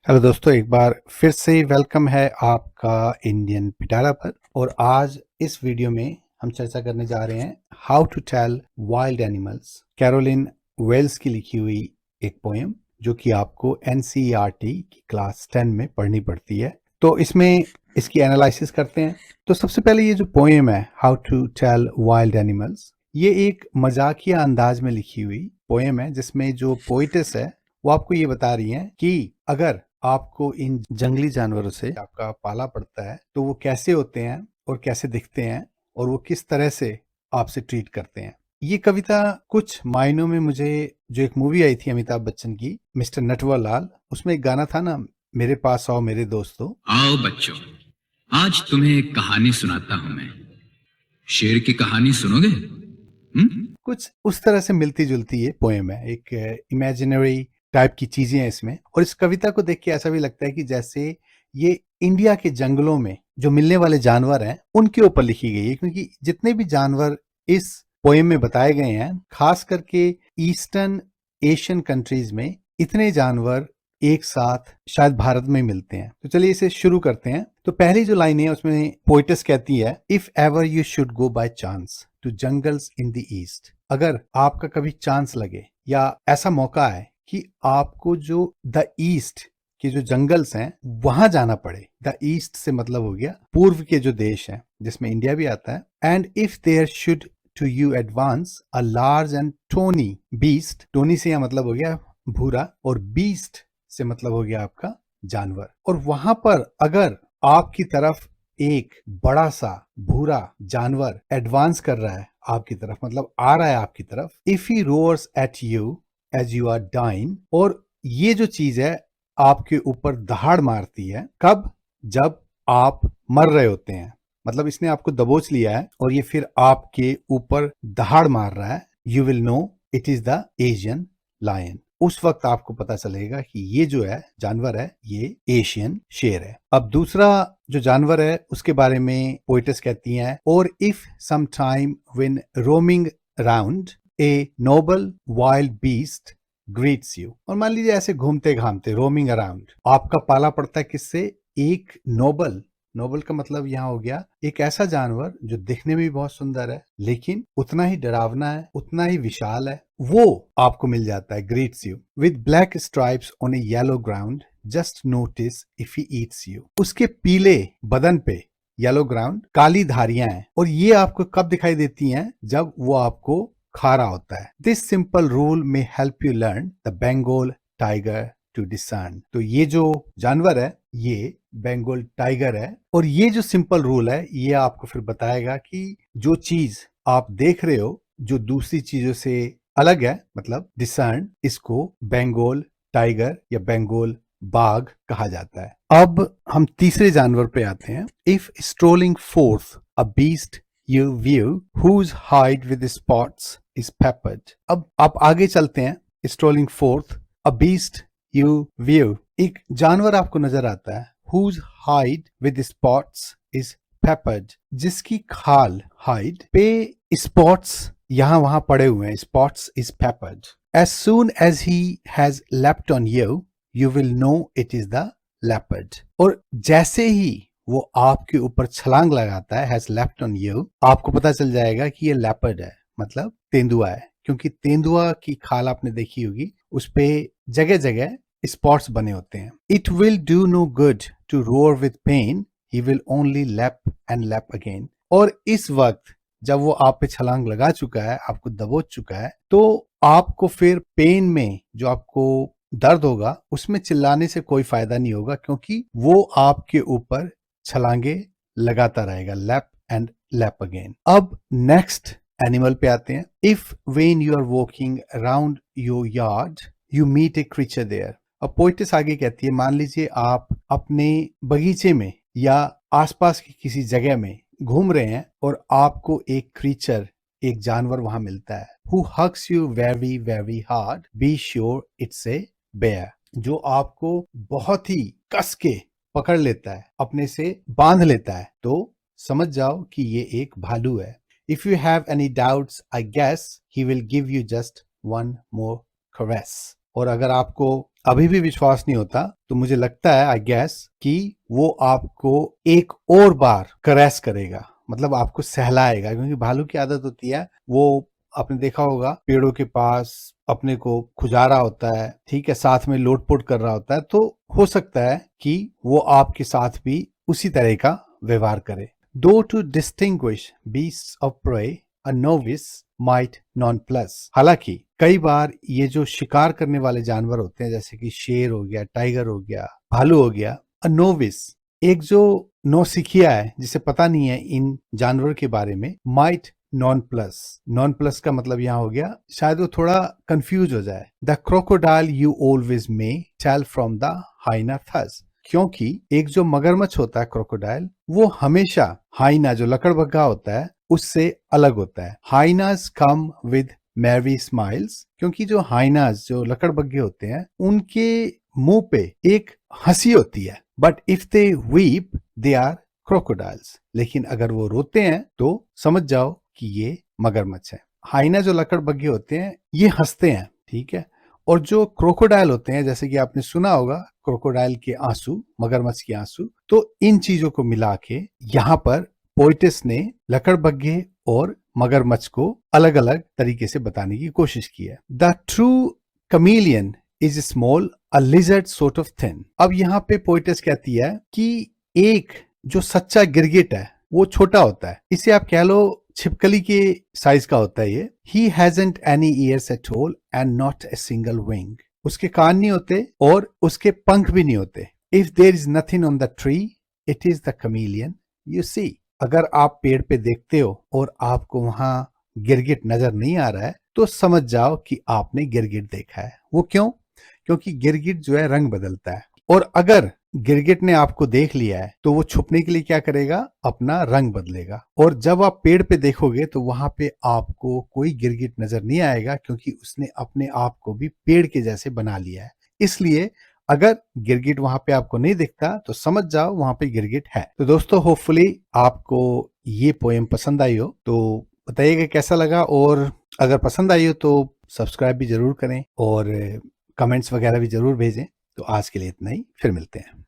Hello दोस्तों, एक बार फिर से वेलकम है आपका इंडियन पिटारा पर। और आज इस वीडियो में हम चर्चा करने जा रहे हैं how to tell wild animals, Carolyn Wells की लिखी हुई एक पोएम जो कि आपको एनसीईआरटी की क्लास 10 में पढ़नी पड़ती है। तो इसमें इसकी एनालिसिस करते हैं। तो सबसे पहले ये जो पोएम है how to tell wild animals, ये एक मजाकिया अंदाज में लिखी हुई पोएम है जिसमें जो पोइटेस है वो आपको ये बता रही हैं कि अगर आपको इन जंगली जानवरों से आपका पाला पड़ता है तो वो कैसे होते हैं और कैसे दिखते हैं और वो किस तरह से आपसे ट्रीट करते हैं। ये कविता कुछ मायनों में मुझे जो एक मूवी आई थी अमिताभ बच्चन की, मिस्टर नटवरलाल, उसमें एक गाना था ना, मेरे पास आओ मेरे दोस्तों। आओ बच्चों, आज तुम्हें एक कहानी सुनाता हूं मैं। शेर की कहानी सुनोगे? कुछ उस तरह से मिलती जुलती ये पोएम है, एक इमेजिनरी टाइप की चीजें हैं इसमें। और इस कविता को देख के ऐसा भी लगता है कि जैसे ये इंडिया के जंगलों में जो मिलने वाले जानवर हैं उनके ऊपर लिखी गई है, क्योंकि जितने भी जानवर इस पोएम में बताए गए हैं, खास करके ईस्टर्न एशियन कंट्रीज में इतने जानवर एक साथ शायद भारत में मिलते हैं। तो चलिए इसे शुरू करते हैं। तो पहली जो लाइन है उसमें पोइटस कहती है, if ever you should go by chance to jungles in the east, अगर आपका कभी चांस लगे या ऐसा मौका है कि आपको जो द ईस्ट के जो जंगल्स हैं वहां जाना पड़े, द ईस्ट से मतलब हो गया पूर्व के जो देश हैं जिसमें इंडिया भी आता है, and if there should to you advance a large and tawny beast, tawny से यह मतलब हो गया भूरा और बीस्ट से मतलब हो गया आपका जानवर, और वहां पर अगर आपकी तरफ एक बड़ा सा भूरा जानवर एडवांस कर रहा है आपकी तरफ, मतलब आ रहा है आपकी तरफ, if he roars at you as you are dying, और ये जो चीज है आपके ऊपर दहाड़ मारती है, कब? जब आप मर रहे होते हैं, मतलब इसने आपको दबोच लिया है और ये फिर आपके ऊपर दहाड़ मार रहा है, you will know it is the Asian lion. उस वक्त आपको पता चलेगा कि ये जो है जानवर है ये एशियन शेर है। अब दूसरा जो जानवर है उसके बारे में पोइटस कहती हैं, और if some time when roaming around a noble wild beast greets you, और मान लीजिए ऐसे घूमते घामते रोमिंग अराउंड आपका पाला पड़ता है किससे? एक नोबल, नोबल का मतलब यहाँ हो गया एक ऐसा जानवर जो दिखने में भी बहुत सुंदर है लेकिन उतना ही डरावना है, उतना ही विशाल है, वो आपको मिल जाता है, greets you with black stripes on A yellow ground, just notice if he eats you. उसके पीले बदन पे येलो ग्राउंड, काली धारियां हैं, और ये आपको कब दिखाई देती हैं? जब वो आपको खा रहा होता है। This simple rule may help you learn the Bengal tiger to discern. तो ये जो जानवर है ये बंगाल टाइगर है, और ये जो सिंपल रूल है ये आपको फिर बताएगा कि जो चीज आप देख रहे हो जो दूसरी चीजों से अलग है, मतलब डिसर्न, इसको बंगाल टाइगर या बंगाल बाघ कहा जाता है। अब हम तीसरे जानवर पे आते हैं। If strolling fourth a beast you view whose hide with spots is peppered। अब आप आगे चलते हैं। Strolling fourth a beast you view, एक जानवर आपको नजर आता है, whose hide with spots is peppered, जिसकी खाल हाइड पे स्पॉट्स यहां वहां पड़े हुए हैं, spots is peppered। as soon as he has leapt on you you will know it is the leopard। और जैसे ही वो आपके ऊपर छलांग लगाता है, हैज लेफ्ट ऑन यू, आपको पता चल जाएगा कि ये लेपर्ड है, मतलब तेंदुआ है, क्योंकि तेंदुआ की खाल आपने देखी होगी, उस पे जगह जगह स्पॉट्स बने होते हैं। It will do no good to roar with pain, he will only lap and lap again. और इस वक्त जब वो आप पे छलांग लगा चुका है, आपको दबोच चुका है, तो आपको फिर पेन में जो आपको दर्द होगा उसमें चिल्लाने से कोई फायदा नहीं होगा, क्योंकि वो आपके ऊपर छलांगे लगाता रहेगा, लैप एंड लैप अगेन। अब नेक्स्ट एनिमल पे आते हैं। If when you are walking around your yard you meet a creature there. अब पोइटिस आगे कहती है, मान लीजिए आप अपने बगीचे में या आसपास की किसी जगह में घूम रहे हैं और आपको एक क्रीचर, एक जानवर वहां मिलता है, who hugs you very very hard, be sure it's a bear, जो आपको बहुत ही कस के पकड़ लेता है, अपने से बांध लेता है, तो समझ जाओ कि ये एक भालू है। If you have any doubts I guess he will give you just one more caress। और अगर आपको अभी भी विश्वास नहीं होता तो मुझे लगता है, आई गैस, कि वो आपको एक और बार करैस करेगा, मतलब आपको सहलाएगा, क्योंकि भालू की आदत होती है, वो आपने देखा होगा पेड़ों के पास अपने को खुजा रहा होता है, ठीक है, साथ में लोटपोट कर रहा होता है, तो हो सकता है कि वो आपके साथ भी उसी तरह का व्यवहार करे। Though to distinguish beasts of prey, a novice might nonplus। हालांकि कई बार ये जो शिकार करने वाले जानवर होते हैं, जैसे कि शेर हो गया, टाइगर हो गया, भालू हो गया, अ नोविस, एक जो नौसिखिया है जिसे पता नहीं है इन जानवर के बारे में, might non plus. Non plus का मतलब यहाँ हो गया शायद वो थोड़ा कंफ्यूज हो जाए। The crocodile you always may tell from the hyena thus, क्योंकि एक जो मगरमच्छ होता है क्रोकोडाइल, वो हमेशा हाइना जो लकड़बग्गा होता है उससे अलग होता है। Hyenas come with merry smiles, क्योंकि जो हाइनास जो लकड़बग्गे होते हैं उनके मुंह पे एक हंसी होती है, but if they weep they are crocodiles. लेकिन अगर वो रोते हैं तो समझ जाओ कि ये मगरमच्छ है। हाइना जो लकड़बग्गे होते हैं ये हंसते हैं, ठीक है, और जो क्रोकोडाइल होते हैं, जैसे कि आपने सुना होगा क्रोकोडाइल के आंसू, मगरमच्छ के आंसू, तो इन चीजों को मिला के यहाँ पर पोइटिस ने लकड़बग्गे और मगरमच्छ को अलग अलग तरीके से बताने की कोशिश की है। The true chameleon is small, a lizard sort of thin. अब यहाँ पे पोइटिस कहती है कि एक जो सच्चा गिरगिट है वो छोटा होता है, इसे आप कह लो छिपकली के साइज का होता है ये। He hasn't any years at all and not a single wing. उसके कान नहीं होते और उसके पंख भी नहीं होते। If there is nothing on the tree it is the chameleon you see. अगर आप पेड़ पे देखते हो और आपको वहां गिरगिट नजर नहीं आ रहा है तो समझ जाओ कि आपने गिरगिट देखा है। वो क्यों? क्योंकि गिरगिट जो है रंग बदलता है, और अगर गिरगिट ने आपको देख लिया है तो वो छुपने के लिए क्या करेगा, अपना रंग बदलेगा। और जब आप पेड़ पे देखोगे तो वहां पे आपको कोई गिरगिट नजर नहीं आएगा, क्योंकि उसने अपने आप को भी पेड़ के जैसे बना लिया है। इसलिए अगर गिरगिट वहां पे आपको नहीं दिखता तो समझ जाओ वहां पे गिरगिट है। तो दोस्तों, होपफुली आपको ये पोएम पसंद आई हो, तो बताइएगा कैसा लगा, और अगर पसंद आई हो तो सब्सक्राइब भी जरूर करें और कमेंट्स वगैरह भी जरूर भेजें। तो आज के लिए इतना ही, फिर मिलते हैं।